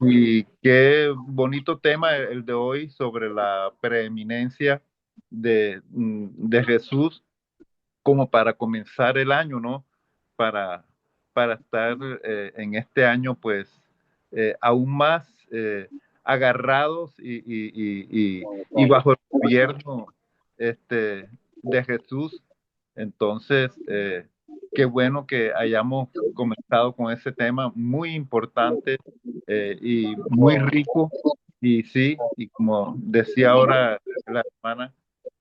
Speaker 6: y qué bonito tema el de hoy sobre la preeminencia de Jesús como para comenzar el año, ¿no? Para, para estar en este año, pues, aún más agarrados y bajo el gobierno de Jesús. Entonces, qué bueno que hayamos comenzado con ese tema muy importante y muy rico. Y sí, y como decía ahora la hermana,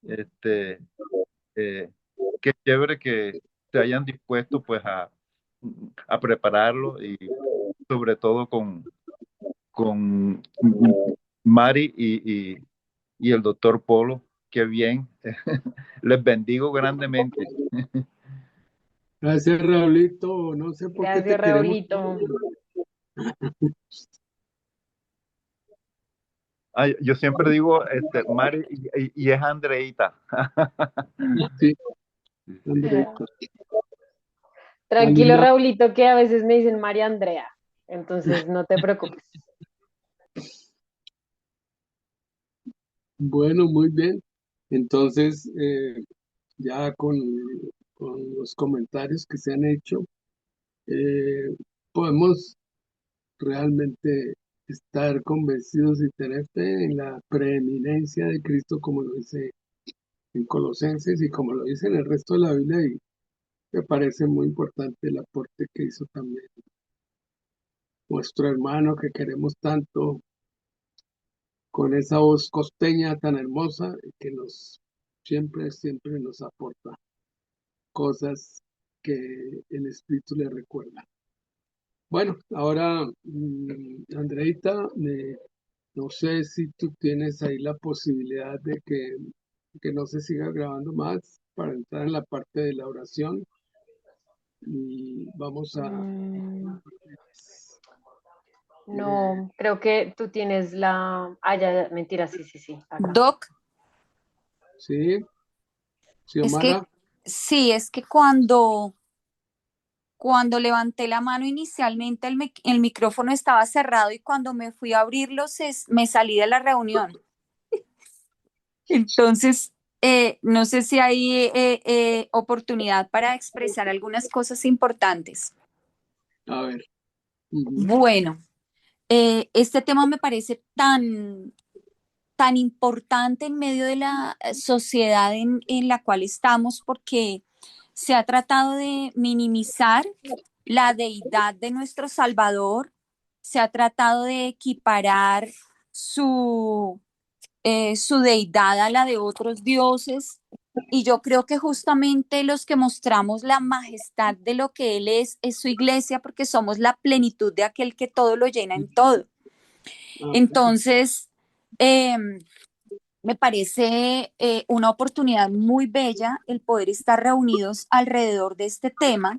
Speaker 6: este, qué chévere que se hayan dispuesto pues a prepararlo y sobre todo con Mari y el doctor Polo. Qué bien. Les bendigo grandemente.
Speaker 1: Gracias, Raulito. No sé por qué te
Speaker 3: Gracias,
Speaker 1: queremos.
Speaker 3: Raulito.
Speaker 6: Ay, yo siempre digo Mari y es Andreita.
Speaker 1: Sí, André.
Speaker 3: Tranquilo,
Speaker 1: Camila,
Speaker 3: Raulito, que a veces me dicen María Andrea. Entonces, no te preocupes.
Speaker 1: bueno, muy bien. Entonces, ya con los comentarios que se han hecho, podemos realmente estar convencidos y tener fe en la preeminencia de Cristo, como lo dice en Colosenses y como lo dice en el resto de la Biblia, y me parece muy importante el aporte que hizo también nuestro hermano que queremos tanto, con esa voz costeña tan hermosa que siempre nos aporta cosas que el Espíritu le recuerda. Bueno, ahora, Andreita, no sé si tú tienes ahí la posibilidad de que no se siga grabando más para entrar en la parte de la oración y vamos a...
Speaker 3: Mm,
Speaker 1: eh,
Speaker 3: no, creo que tú tienes la... Ah, ya, mentira, sí, sí, sí, acá.
Speaker 7: Doc,
Speaker 1: sí,
Speaker 7: es que
Speaker 1: Xiomara,
Speaker 7: sí, es que cuando levanté la mano inicialmente el micrófono estaba cerrado y cuando me fui a abrirlo me salí de la reunión. Entonces, no sé si hay oportunidad para expresar algunas cosas importantes.
Speaker 1: a ver. Ujú.
Speaker 7: Bueno, este tema me parece tan importante en medio de la sociedad en la cual estamos porque se ha tratado de minimizar la deidad de nuestro Salvador, se ha tratado de equiparar su deidad a la de otros dioses. Y yo creo que justamente los que mostramos la majestad de lo que Él es su iglesia, porque somos la plenitud de aquel que todo lo llena en todo.
Speaker 1: Ah,
Speaker 7: Entonces, me parece una oportunidad muy bella el poder estar reunidos alrededor de este tema,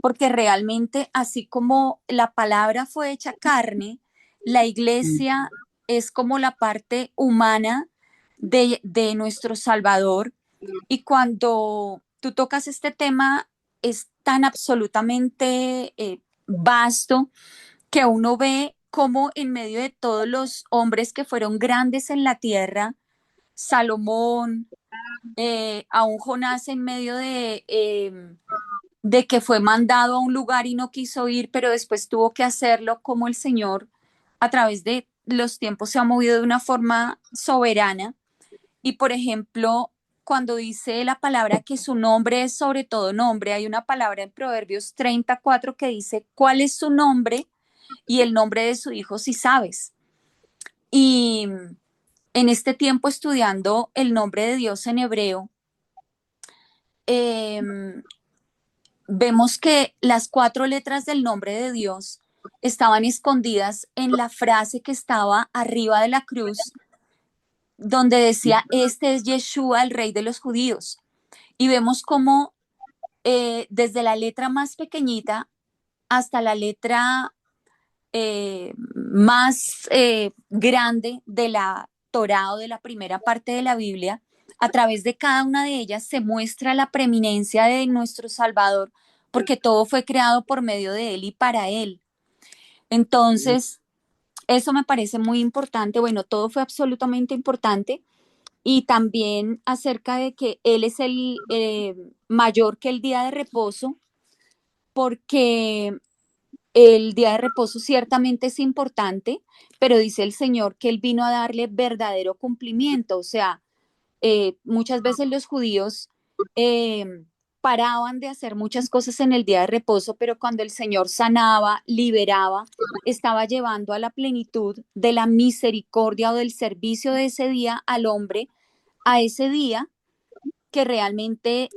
Speaker 7: porque realmente así como la palabra fue hecha carne, la iglesia es como la parte humana de nuestro Salvador. Y cuando tú tocas este tema, es tan absolutamente vasto que uno ve cómo en medio de todos los hombres que fueron grandes en la tierra, Salomón, aún Jonás en medio de que fue mandado a un lugar y no quiso ir, pero después tuvo que hacerlo, como el Señor a través de los tiempos se ha movido de una forma soberana. Y por ejemplo, cuando dice la palabra que su nombre es sobre todo nombre, hay una palabra en Proverbios 34 que dice, ¿cuál es su nombre? Y el nombre de su hijo si sabes. Y en este tiempo estudiando el nombre de Dios en hebreo, eh, vemos que las 4 letras del nombre de Dios estaban escondidas en la frase que estaba arriba de la cruz, donde decía, este es Yeshua, el rey de los judíos. Y vemos cómo desde la letra más pequeñita hasta la letra más grande de la Torá o de la primera parte de la Biblia, a través de cada una de ellas se muestra la preeminencia de nuestro Salvador, porque todo fue creado por medio de Él y para Él. Entonces, eso me parece muy importante. Bueno, todo fue absolutamente importante. Y también acerca de que Él es el mayor que el día de reposo, porque el día de reposo ciertamente es importante, pero dice el Señor que Él vino a darle verdadero cumplimiento. O sea, muchas veces los judíos paraban de hacer muchas cosas en el día de reposo, pero cuando el Señor sanaba, liberaba, estaba llevando a la plenitud de la misericordia o del servicio de ese día al hombre, a ese día que realmente